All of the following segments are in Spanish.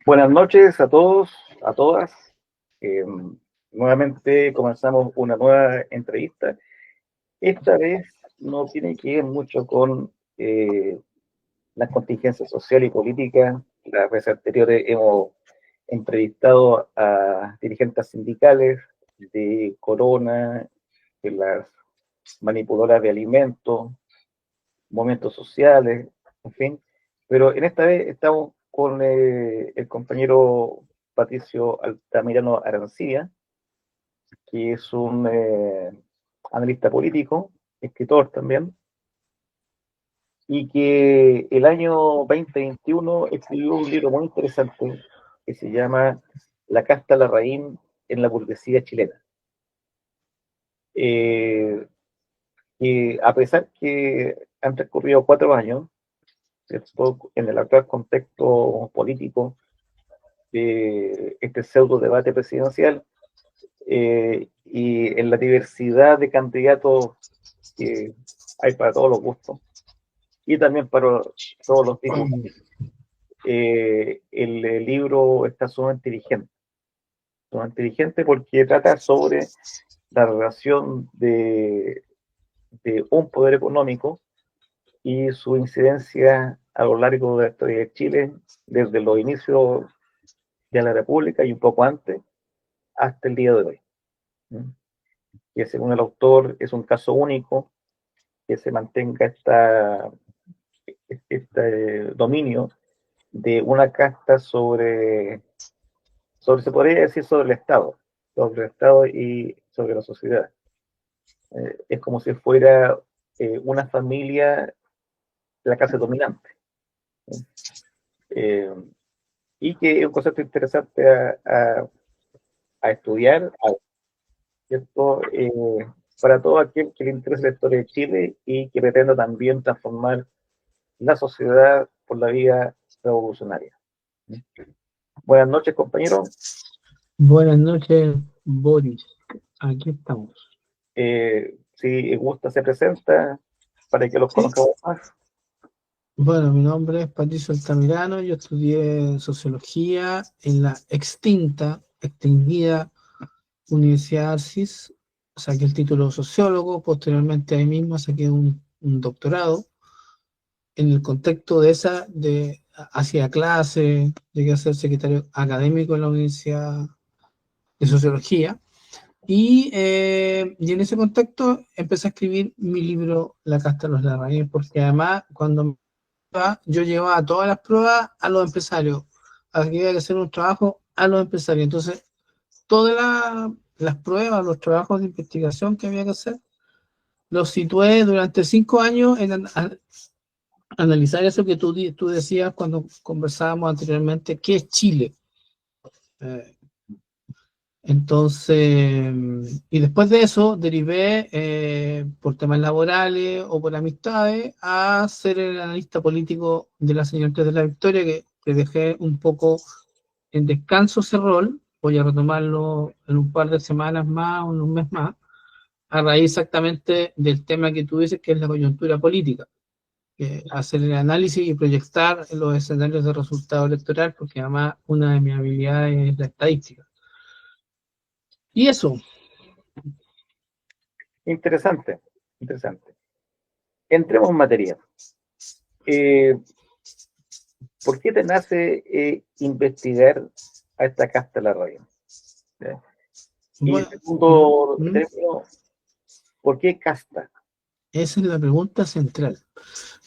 Buenas noches a todos, a todas. Eh, Nuevamente comenzamos una nueva entrevista. Esta vez no tiene que ver mucho con las contingencias sociales y políticas. Las veces anteriores hemos entrevistado a dirigentes sindicales de Corona, de las manipuladoras de alimentos, movimientos sociales, en fin. Pero en esta vez estamos con el compañero Patricio Altamirano Arancía, que es un analista político, escritor también, y que el año 2021 escribió un libro muy interesante que se llama La casta Larraín en la burguesía chilena. Eh, que a pesar que han transcurrido 4 años, ¿cierto?, en el actual contexto político de este pseudo debate presidencial, y en la diversidad de candidatos que hay para todos los gustos y también para todos los tipos. El libro está sumamente inteligente porque trata sobre la relación de un poder económico y su incidencia a lo largo de la historia de Chile, desde los inicios de la República y un poco antes, hasta el día de hoy. Que según el autor es un caso único que se mantenga este dominio de una casta se podría decir, sobre el Estado y sobre la sociedad. Es como si fuera una familia la clase dominante. Eh, y que es un concepto interesante a estudiar, ¿cierto? Para todo aquel que le interese la historia de Chile y que pretenda también transformar la sociedad por la vía revolucionaria. Buenas noches, compañero. Buenas noches, Boris. Aquí estamos. Si gusta, se presenta para que los Sí. conozcamos más. Bueno, mi nombre es Patricio Altamirano. Yo estudié sociología en la extinguida Universidad Arcis. Saqué el título de sociólogo. Posteriormente, ahí mismo saqué un doctorado. En el contexto hacía clase, llegué a ser secretario académico en la Universidad de Sociología. Y en ese contexto empecé a escribir mi libro La casta de los Larraín, porque además cuando yo llevaba todas las pruebas a los empresarios, había que hacer un trabajo a los empresarios. Entonces, las pruebas, los trabajos de investigación que había que hacer, los situé durante 5 años en analizar eso que tú decías cuando conversábamos anteriormente, ¿qué es Chile? Eh, Entonces, y después de eso derivé por temas laborales o por amistades a ser el analista político de la señora de la Victoria, que dejé un poco en descanso ese rol. Voy a retomarlo en un par de semanas más o en un mes más, a raíz exactamente del tema que tú dices, que es la coyuntura política. Hacer el análisis y proyectar los escenarios de resultado electoral, porque además una de mis habilidades es la estadística. Y eso. Interesante, interesante. Entremos en materia. ¿Por qué te nace investigar a esta casta de la radio? Y Bueno, segundo término, ¿por qué casta? esa es la pregunta central.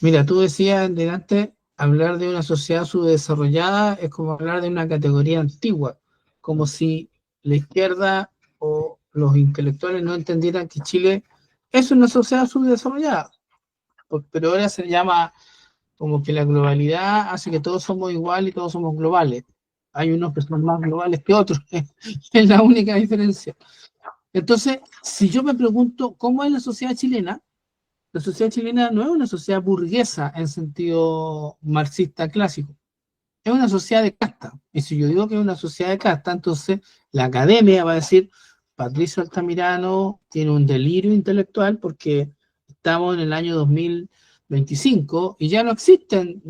Mira, tú decías delante, hablar de una sociedad subdesarrollada es como hablar de una categoría antigua, como si la izquierda o los intelectuales no entendieran que Chile es una sociedad subdesarrollada, pero ahora se llama como que la globalidad hace que todos somos iguales y todos somos globales. Hay unos que son más globales que otros, es la única diferencia. Entonces, si yo me pregunto cómo es la sociedad chilena no es una sociedad burguesa en sentido marxista clásico, es una sociedad de casta. Y si yo digo que es una sociedad de casta, entonces la academia va a decir, Patricio Altamirano tiene un delirio intelectual porque estamos en el año 25, y ya no existen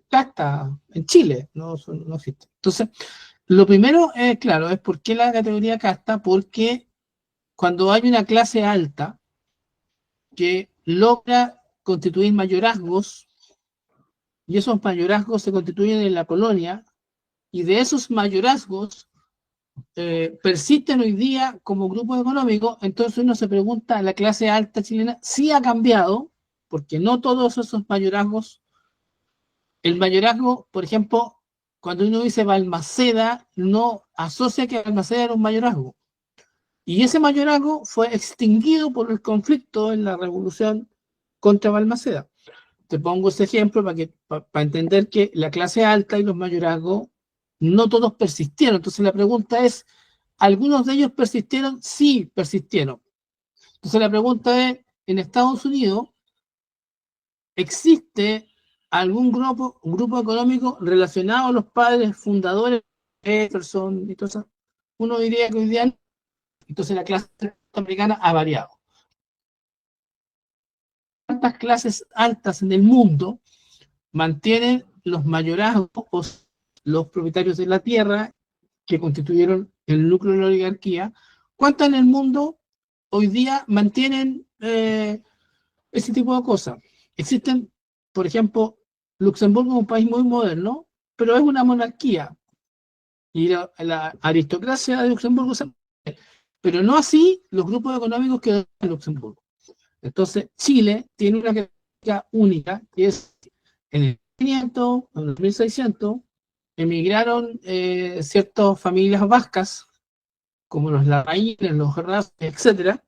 castas en Chile, no existen. Entonces, lo primero, claro, es por qué la categoría casta, porque cuando hay una clase alta que logra constituir mayorazgos, y esos mayorazgos se constituyen en la colonia, y de esos mayorazgos persisten hoy día como grupos económicos, entonces uno se pregunta, la clase alta chilena sí ha cambiado, porque no todos esos mayorazgos, el mayorazgo, por ejemplo, cuando uno dice Balmaceda, no asocia que Balmaceda era un mayorazgo. Y ese mayorazgo fue extinguido por el conflicto en la revolución contra Balmaceda. Te pongo ese ejemplo para entender que la clase alta y los mayorazgos no todos persistieron. Entonces la pregunta es, ¿algunos de ellos persistieron? Sí, persistieron. Entonces la pregunta es, en Estados Unidos, ¿existe algún grupo económico relacionado a los padres fundadores de Jefferson y todo eso? Uno diría que hoy día no. Entonces la clase americana ha variado. ¿Cuántas clases altas en el mundo mantienen los mayorazgos, los propietarios de la tierra que constituyeron el núcleo de la oligarquía? ¿Cuántas en el mundo hoy día mantienen ese tipo de cosas? Existen, por ejemplo, Luxemburgo es un país muy moderno, pero es una monarquía. Y la aristocracia de Luxemburgo se... Pero no así los grupos económicos que dan en Luxemburgo. Entonces, Chile tiene una característica única, que es en el 1500, en el 1600, emigraron ciertas familias vascas, como los Larraínes, los Hernández, etcétera,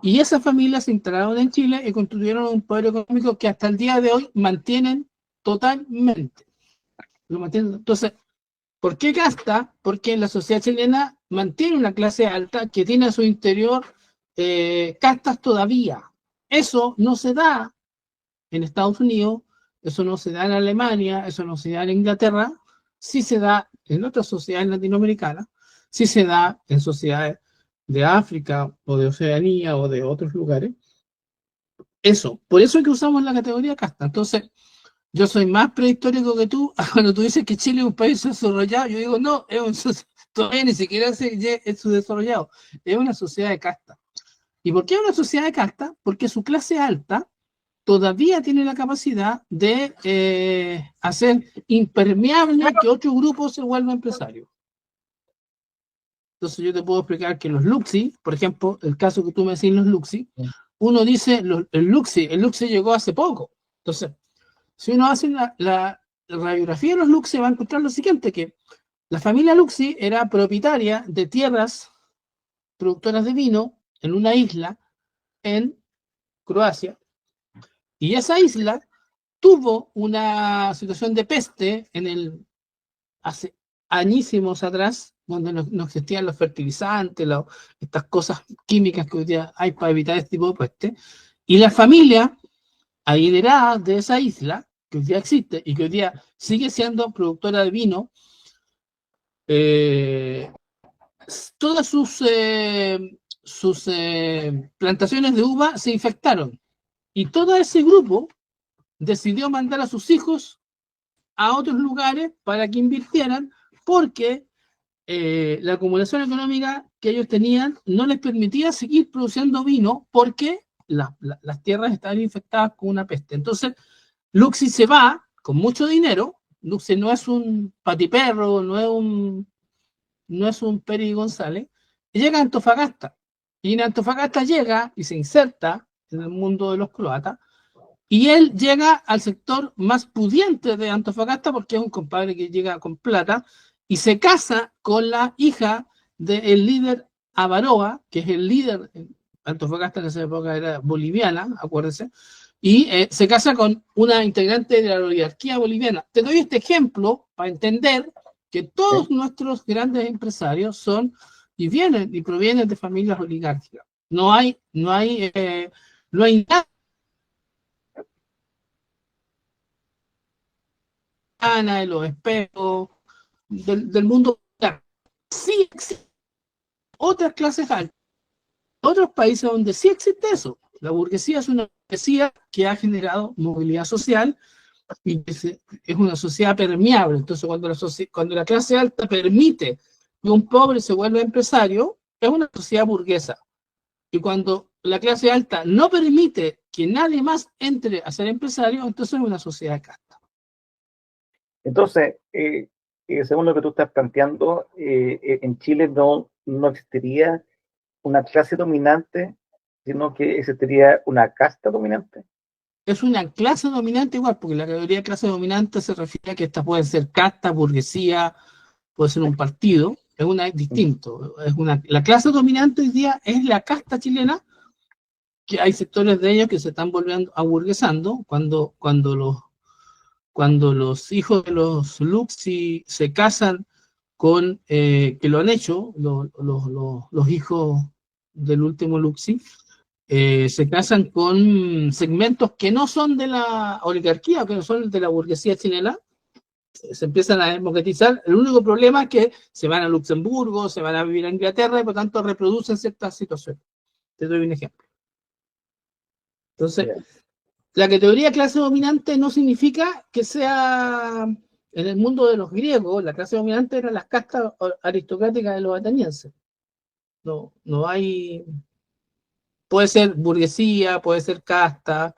y esas familias se instalaron en Chile y construyeron un poder económico que hasta el día de hoy mantienen totalmente. Lo mantienen. Entonces, ¿por qué casta? Porque la sociedad chilena mantiene una clase alta que tiene a su interior castas todavía. Eso no se da en Estados Unidos, eso no se da en Alemania, eso no se da en Inglaterra, sí se da en otras sociedades latinoamericanas, sí se da en sociedades de África o de Oceanía o de otros lugares. Eso, por eso es que usamos la categoría casta. Entonces, yo soy más prehistórico que tú. Cuando tú dices que Chile es un país desarrollado, yo digo, no, todavía ni siquiera es desarrollado, es una sociedad de casta. ¿Y por qué es una sociedad de casta? Porque su clase alta todavía tiene la capacidad de hacer impermeable que otro grupo se vuelva empresario. Entonces yo te puedo explicar que los Luxi, por ejemplo, el caso que tú me decís, los Luxi, uno dice, el Luxi llegó hace poco. Entonces, si uno hace la radiografía de los Luxi, va a encontrar lo siguiente, que la familia Luxi era propietaria de tierras productoras de vino en una isla en Croacia, y esa isla tuvo una situación de peste hace añísimos atrás, donde no existían los fertilizantes, estas cosas químicas que hoy día hay para evitar este tipo de peste, y la familia adinerada de esa isla, que hoy día existe y que hoy día sigue siendo productora de vino, todas sus plantaciones de uva se infectaron, y todo ese grupo decidió mandar a sus hijos a otros lugares para que invirtieran, porque la acumulación económica que ellos tenían no les permitía seguir produciendo vino, porque las tierras estaban infectadas con una peste. Entonces, Luxi se va con mucho dinero. Luxi no es un patiperro, no es un Peri González, y llega a Antofagasta. Y en Antofagasta llega y se inserta en el mundo de los croatas, y él llega al sector más pudiente de Antofagasta, porque es un compadre que llega con plata, y se casa con la hija del líder Avaroa, que es el líder, en Antofagasta en esa época era boliviana, acuérdense, y se casa con una integrante de la oligarquía boliviana. Te doy este ejemplo para entender que todos nuestros grandes empresarios son y vienen y provienen de familias oligárquicas. No hay nada de los espejos del mundo. Sí existen otras clases altas, otros países donde sí existe eso. La burguesía es una burguesía que ha generado movilidad social y que es una sociedad permeable. Entonces, cuando la clase alta permite que un pobre se vuelva empresario, es una sociedad burguesa. Y cuando la clase alta no permite que nadie más entre a ser empresario, entonces es una sociedad casta. Entonces, según lo que tú estás planteando, en Chile no existiría una clase dominante, sino que existiría una casta dominante. Es una clase dominante igual, porque la categoría de clase dominante se refiere a que esta puede ser casta, burguesía, puede ser un partido, es distinto. La clase dominante hoy día es la casta chilena, que hay sectores de ellos que se están volviendo aburguesando cuando los hijos de los Luxi se casan que lo han hecho, los hijos del último Luxi, se casan con segmentos que no son de la oligarquía, que no son de la burguesía chilena, se empiezan a democratizar. El único problema es que se van a Luxemburgo, se van a vivir a Inglaterra y por tanto reproducen ciertas situaciones. Te doy un ejemplo. Entonces, la categoría clase dominante no significa que sea, en el mundo de los griegos, la clase dominante eran las castas aristocráticas de los atenienses. No hay, puede ser burguesía, puede ser casta,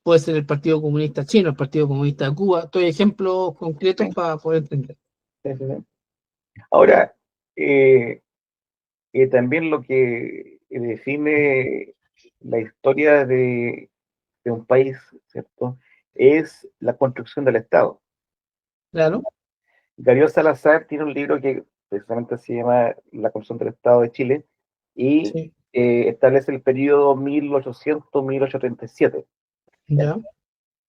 puede ser el Partido Comunista Chino, el Partido Comunista de Cuba. Estoy ejemplos concretos para poder entender. Ahora, también lo que define la historia de un país, ¿cierto?, es la construcción del Estado. Claro. Gabriel Salazar tiene un libro que precisamente se llama La construcción del Estado de Chile y sí, establece el periodo 1800-1837, ya,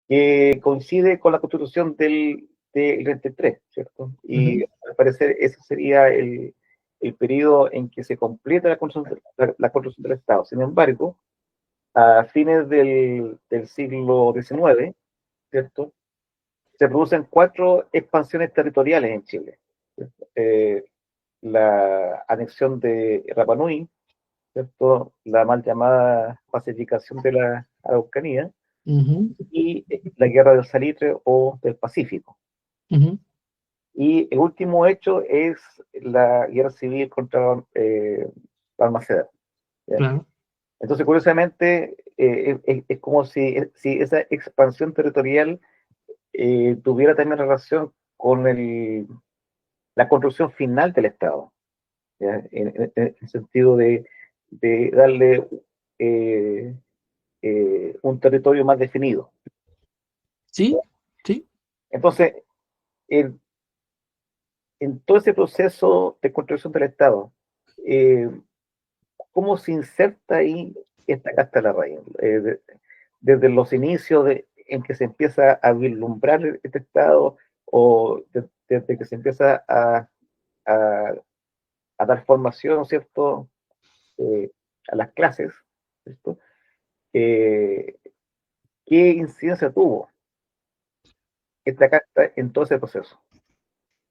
que coincide con la constitución del 33, ¿cierto? Y al parecer ese sería el periodo en que se completa la construcción del Estado. Sin embargo, a fines del siglo XIX, ¿cierto?, se producen 4 expansiones territoriales en Chile. La anexión de Rapa Nui, ¿cierto?, la mal llamada pacificación de la Araucanía, y la guerra del Salitre o del Pacífico. Y el último hecho es la guerra civil contra Balmaceda. Claro. Entonces, curiosamente, es como si esa expansión territorial tuviera también relación con la construcción final del Estado, ¿ya?, en el sentido de darle un territorio más definido. Sí, sí. Entonces, en todo ese proceso de construcción del Estado, ¿cómo se inserta ahí esta casta de la raíz? Desde los inicios en que se empieza a vislumbrar este Estado, o desde que se empieza a dar formación, ¿cierto?, a las clases, ¿cierto? ¿Qué incidencia tuvo esta casta en todo ese proceso?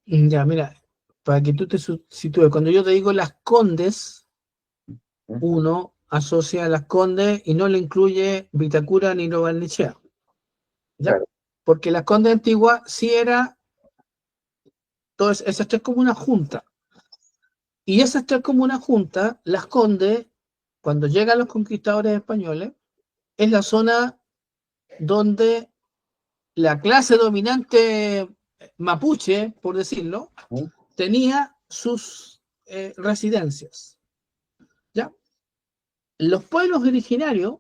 Ya, mira, para que tú te sitúes, cuando yo te digo las condes, uno asocia a las condes y no le incluye Vitacura ni Nueva Barnechea. ¿Ya? Claro. Porque las condes antiguas sí era, entonces esas 3 comunas juntas. Y esas 3 comunas juntas, las condes, cuando llegan los conquistadores españoles, es la zona donde la clase dominante mapuche, por decirlo, tenía sus residencias. ¿Ya? Los pueblos originarios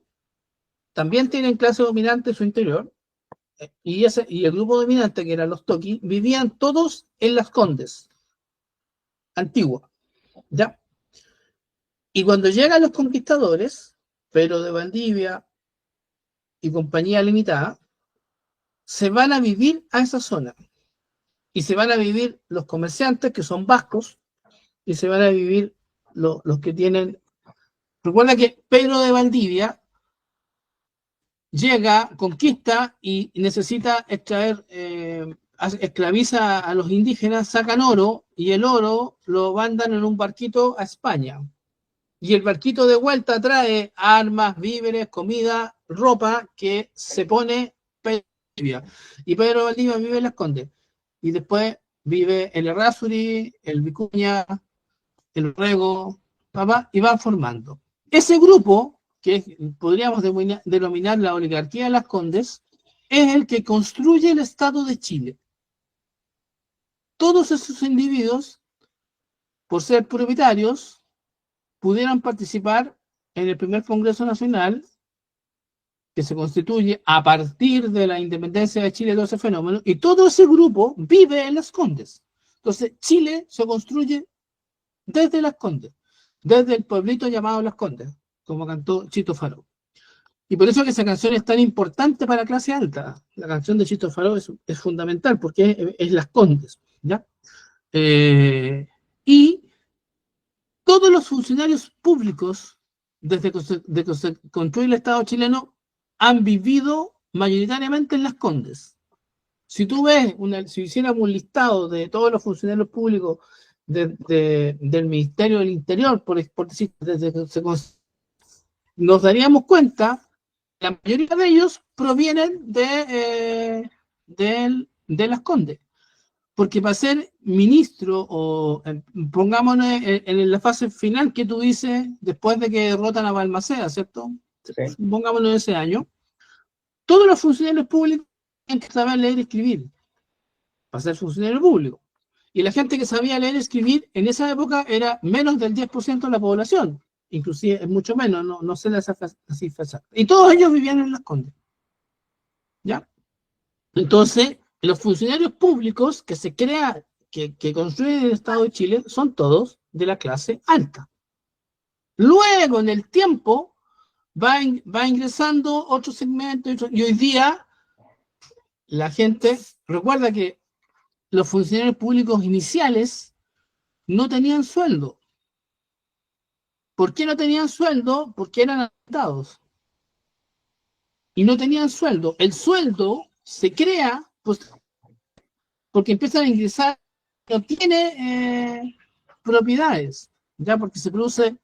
también tienen clase dominante en su interior, y el grupo dominante, que eran los toquis, vivían todos en las condes antiguas. ¿Ya? Y cuando llegan los conquistadores, Pedro de Valdivia y compañía limitada, se van a vivir a esa zona. Y se van a vivir los comerciantes, que son vascos, y se van a vivir los que tienen... Recuerda que Pedro de Valdivia llega, conquista y necesita extraer, esclaviza a los indígenas, sacan oro, y el oro lo mandan en un barquito a España. y el barquito de vuelta trae armas, víveres, comida, ropa que se pone Pedro Valdivia. Y Pedro Valdivia vive en Las Condes. Y después vive el Errázuri, el Vicuña, el Rego, papá, y van formando. Ese grupo, que podríamos denominar la oligarquía de Las Condes, es el que construye el Estado de Chile. Todos esos individuos, por ser propietarios, pudieran participar en el primer Congreso Nacional, que se constituye a partir de la independencia de Chile, todo ese fenómeno, y todo ese grupo vive en Las Condes. Entonces, Chile se construye desde Las Condes, desde el pueblito llamado Las Condes, como cantó Chito Faró. Y por eso que esa canción es tan importante para clase alta. La canción de Chito Faró es fundamental, porque es Las Condes, ¿ya? Y todos los funcionarios públicos, desde que se construye el Estado chileno, han vivido mayoritariamente en Las Condes. Si tú ves, si hiciéramos un listado de todos los funcionarios públicos del Ministerio del Interior, por decir, desde que nos daríamos cuenta, la mayoría de ellos provienen de Las Condes. Porque para ser ministro, o pongámonos en la fase final que tú dices, después de que derrotan a Balmaceda, ¿cierto? Sí. Pongámonos en ese año, todos los funcionarios públicos tienen que saber leer y escribir para ser funcionario público. Y la gente que sabía leer y escribir en esa época era menos del 10% de la población, inclusive es mucho menos, no sé la cifra exacta. Y todos ellos vivían en Las Condes. ¿Ya? Entonces, los funcionarios públicos que se crean, que construyen el Estado de Chile, son todos de la clase alta. Luego, en el tiempo, va ingresando otros segmentos, y hoy día la gente recuerda que los funcionarios públicos iniciales no tenían sueldo. ¿Por qué no tenían sueldo? Porque eran adaptados. Y no tenían sueldo. El sueldo se crea pues, porque empiezan a ingresar, no tiene propiedades, ya porque se produce,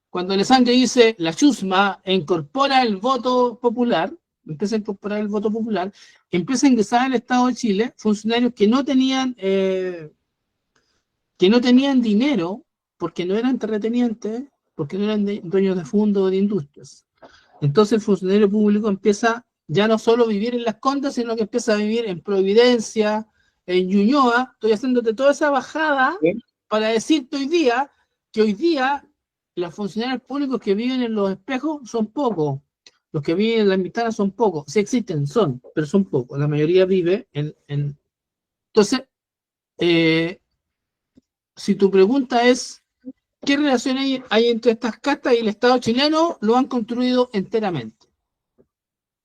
cuando Alessandro dice la chusma incorpora el voto popular, empieza a incorporar el voto popular, empieza a ingresar al Estado de Chile funcionarios que no tenían dinero, porque no eran terratenientes, porque no eran dueños de fondos o de industrias. Entonces el funcionario público empieza ya no solo a vivir en Las Condes, sino que empieza a vivir en Providencia, en Ñuñoa. Estoy haciéndote toda esa bajada para decirte que hoy día los funcionarios públicos que viven en Los Espejos son pocos. Los que viven en Las Ventanas son pocos. Sí existen, pero son pocos. La mayoría vive en... Entonces, si tu pregunta es ¿qué relación hay entre estas castas y el Estado chileno? Lo han construido enteramente.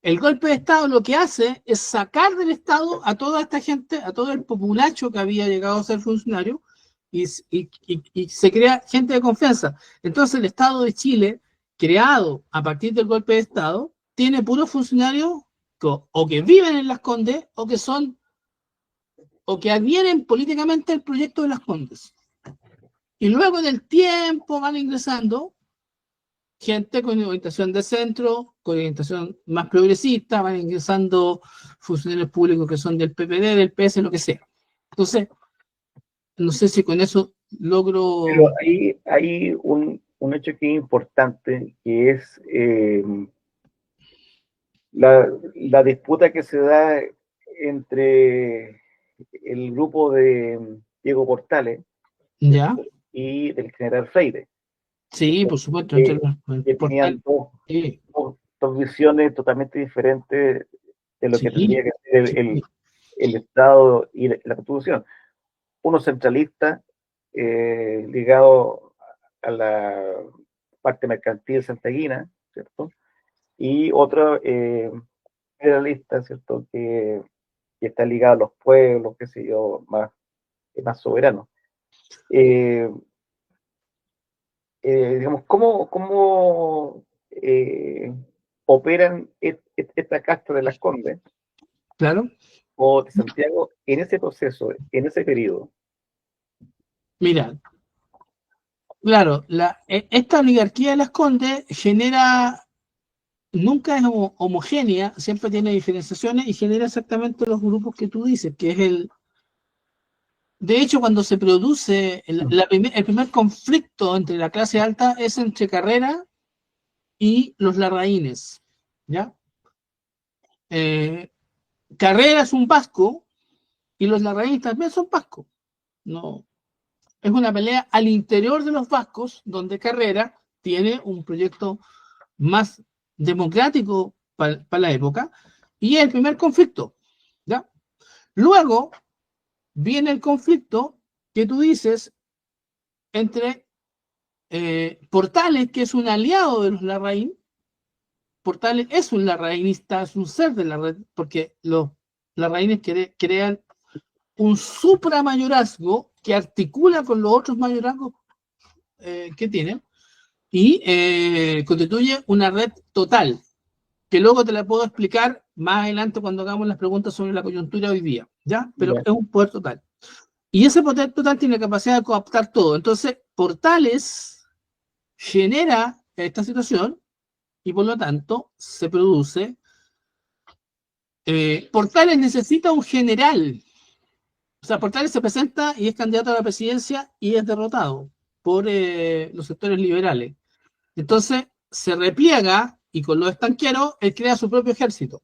El golpe de Estado lo que hace es sacar del Estado a toda esta gente, a todo el populacho que había llegado a ser funcionario, y se crea gente de confianza. Entonces el Estado de Chile, creado a partir del golpe de Estado, tiene puros funcionarios o que viven en Las Condes o que adhieren políticamente al proyecto de Las Condes. Y luego del tiempo van ingresando gente con orientación de centro, con orientación más progresista, van ingresando funcionarios públicos que son del PPD, del PS, lo que sea. Entonces, no sé si con eso logro... Pero ahí hay un hecho que es importante, que es la disputa que se da entre el grupo de Diego Portales, ¿Ya? y del general Freire. Sí, por supuesto. Que tenían dos visiones totalmente diferentes de lo que tendría que ser el Estado y la Constitución. Uno centralista, ligado a la parte mercantil santiaguina, ¿cierto? Y otro federalista, ¿cierto? Que está ligado a los pueblos, qué sé yo, más soberano. Digamos, ¿cómo operan esta casta de Las Condes Claro. o de Santiago en ese proceso, en ese periodo? Mira, Claro, esta oligarquía de las Condes nunca es homogénea, siempre tiene diferenciaciones y genera exactamente los grupos que tú dices, que es de hecho, cuando se produce el primer conflicto entre la clase alta es entre Carrera y los larraínes, ¿ya? Carrera es un vasco y los larraínes también son vascos. No, es una pelea al interior de los vascos, donde Carrera tiene un proyecto más democrático para la época, y es el primer conflicto, ¿ya? Luego viene el conflicto que tú dices entre Portales, que es un aliado de los Larraín. Portales es un larraínista, es un ser de la red, porque los larraínes crean un supramayorazgo que articula con los otros mayorazgos que tienen y constituye una red total, que luego te la puedo explicar más adelante cuando hagamos las preguntas sobre la coyuntura hoy día, ¿ya? Pero Ya. es un poder total. Y ese poder total tiene capacidad de cooptar todo. Entonces, Portales genera esta situación y por lo tanto se produce. Portales necesita un general. O sea, Portales se presenta y es candidato a la presidencia y es derrotado por los sectores liberales. Entonces se repliega y con los estanqueros él crea su propio ejército,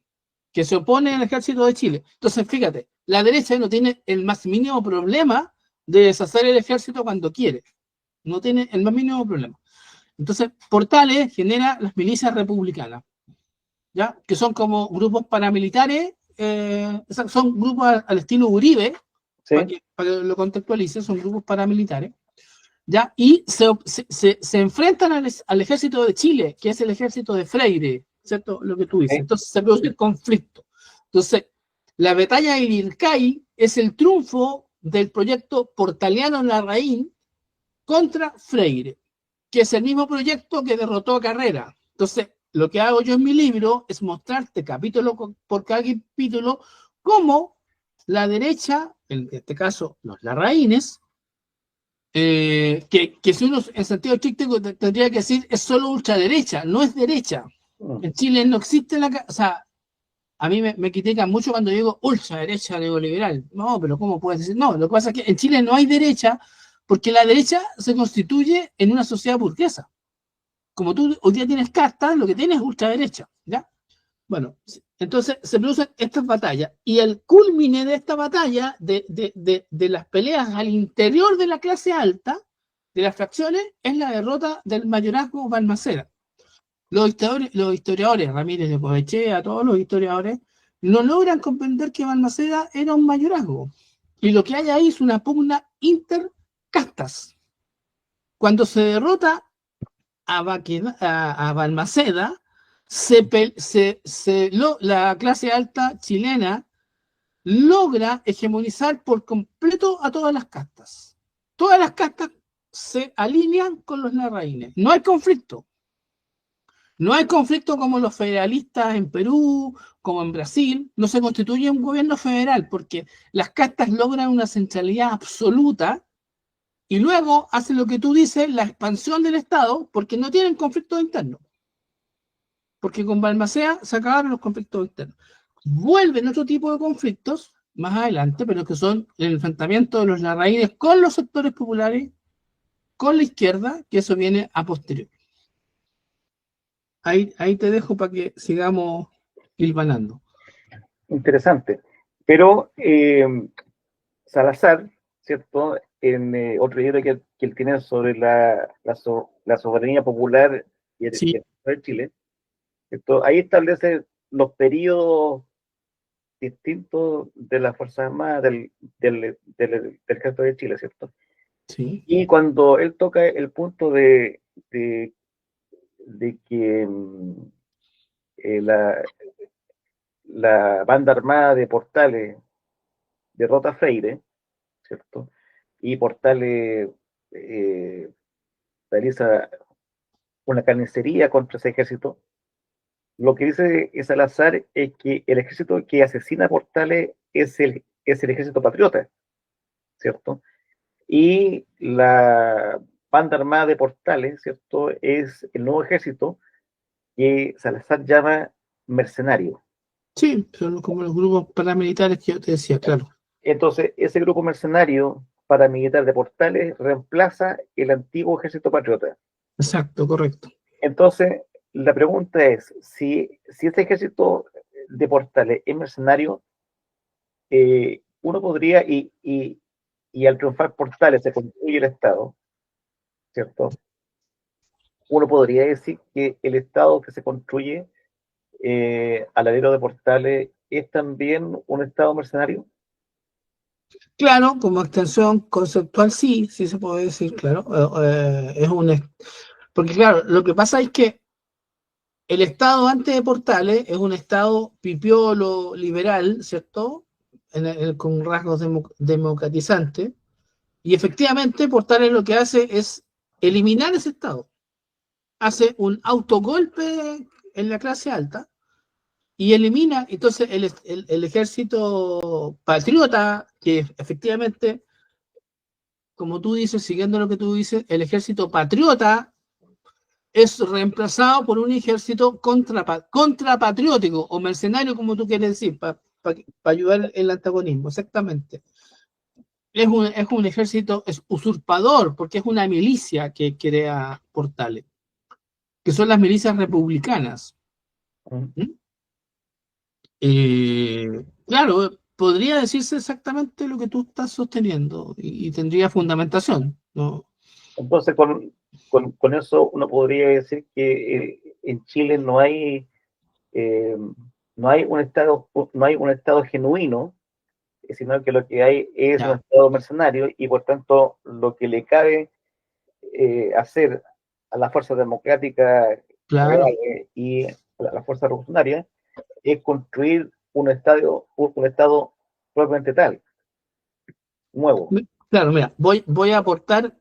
que se opone al ejército de Chile. Entonces, fíjate, la derecha no tiene el más mínimo problema de deshacer el ejército cuando quiere. No tiene el más mínimo problema. Entonces, Portales genera las milicias republicanas, ¿ya? Que son como grupos paramilitares, son grupos al estilo Uribe, ¿Sí? para que lo contextualice, son grupos paramilitares, ¿ya? Y se enfrentan al ejército de Chile, que es el ejército de Freire, ¿cierto? Lo que tú dices. ¿Sí? Entonces se produce el conflicto. Entonces, la batalla de Irircay es el triunfo del proyecto Portaliano Larraín contra Freire, que es el mismo proyecto que derrotó a Carrera. Entonces, lo que hago yo en mi libro es mostrarte capítulo por cada capítulo cómo la derecha, en este caso los larraínes, que si uno en sentido estricto tendría que decir es solo ultraderecha, no es derecha. En Chile no existe o sea, a mí me critican mucho cuando digo ultraderecha neoliberal. No, pero ¿cómo puedes decir? No, lo que pasa es que en Chile no hay derecha porque la derecha se constituye en una sociedad burguesa. Como tú hoy día tienes cartas, lo que tienes es ultraderecha, ¿ya? Bueno, entonces se producen estas batallas y el culmine de esta batalla, de las peleas al interior de la clase alta, de las fracciones, es la derrota del mayorazgo Balmaceda. Los historiadores, Ramírez de Povechea, todos los historiadores, no logran comprender que Balmaceda era un mayorazgo. Y lo que hay ahí es una pugna intercastas. Cuando se derrota a Balmaceda, la clase alta chilena logra hegemonizar por completo a todas las castas. Todas las castas se alinean con los larraínes. No hay conflicto. No hay conflicto como los federalistas en Perú, como en Brasil. No se constituye un gobierno federal porque las castas logran una centralidad absoluta y luego hacen lo que tú dices, la expansión del Estado, porque no tienen conflictos internos. Porque con Balmaceda se acabaron los conflictos internos. Vuelven otro tipo de conflictos más adelante, pero que son el enfrentamiento de los larraínes con los sectores populares, con la izquierda, que eso viene a posteriori. Ahí te dejo para que sigamos hilvanando. Interesante. Pero Salazar, ¿cierto? En otro libro que él tiene sobre la soberanía popular y el Sí, de Chile, ¿cierto? Ahí establece los periodos distintos de las Fuerzas Armadas del Ejército de Chile, ¿cierto? sí. Y cuando él toca el punto de que la banda armada de Portales derrota a Freire, ¿cierto? Y Portales eh, realiza una carnicería contra ese ejército. Lo que dice Salazar es que el ejército que asesina a Portales es el ejército patriota, ¿cierto? Y banda armada de Portales, ¿cierto? Es el nuevo ejército que Salazar llama mercenario. Sí, son como los grupos paramilitares que yo te decía, claro. Entonces, ese grupo mercenario paramilitar de Portales reemplaza el antiguo ejército patriota. Exacto, correcto. Entonces, la pregunta es, si este ejército de Portales es mercenario, uno podría, y al triunfar Portales se construye el Estado, ¿cierto? Uno podría decir que el Estado que se construye al alero de Portales es también un Estado mercenario. Claro, como extensión conceptual sí, sí se puede decir, claro. Es porque claro, lo que pasa es que el Estado antes de Portales es un Estado pipiolo, liberal, ¿cierto? Con rasgos democratizantes. Y efectivamente Portales lo que hace es eliminar ese Estado. Hace un autogolpe en la clase alta y elimina, entonces el ejército patriota, que efectivamente, como tú dices, siguiendo lo que tú dices, el ejército patriota es reemplazado por un ejército contrapatriótico o mercenario, como tú quieres decir, para ayudar el antagonismo, exactamente. Es un ejército es usurpador, porque es una milicia que crea Portales, que son las milicias republicanas. ¿Mm? Claro, podría decirse exactamente lo que tú estás sosteniendo y tendría fundamentación, ¿no? Entonces, con eso uno podría decir que en Chile eh, no hay un Estado genuino, sino que lo que hay es un Ya, Estado mercenario y por tanto lo que le cabe hacer a las fuerzas democráticas claro. reales y a las fuerzas revolucionarias es construir un estado propiamente tal, nuevo. Claro, mira, voy a aportar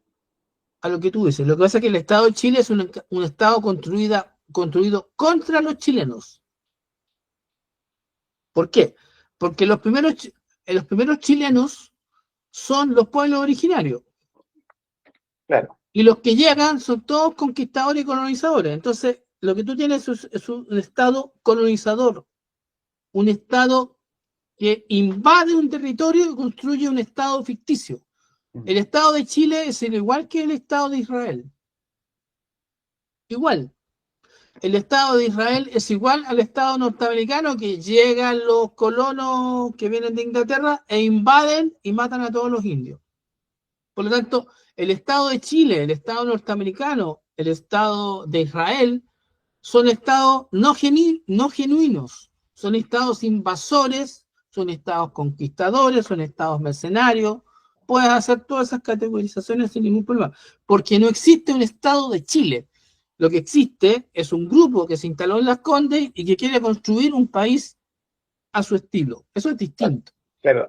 a lo que tú dices. Lo que pasa es que el Estado de Chile es un Estado construido contra los chilenos. ¿Por qué? Porque los primeros chilenos son los pueblos originarios Claro, y los que llegan son todos conquistadores y colonizadores. Entonces, lo que tú tienes es un Estado colonizador, un Estado que invade un territorio y construye un Estado ficticio. El Estado de Chile es igual que el Estado de Israel. Igual. El Estado de Israel es igual al Estado norteamericano, que llegan los colonos que vienen de Inglaterra e invaden y matan a todos los indios. Por lo tanto, el Estado de Chile, el Estado norteamericano, el Estado de Israel son estados no genuinos, son estados invasores, son estados conquistadores, son estados mercenarios. Puedes hacer todas esas categorizaciones sin ningún problema, porque no existe un Estado de Chile. Lo que existe es un grupo que se instaló en Las Condes y que quiere construir un país a su estilo. Eso es distinto. claro,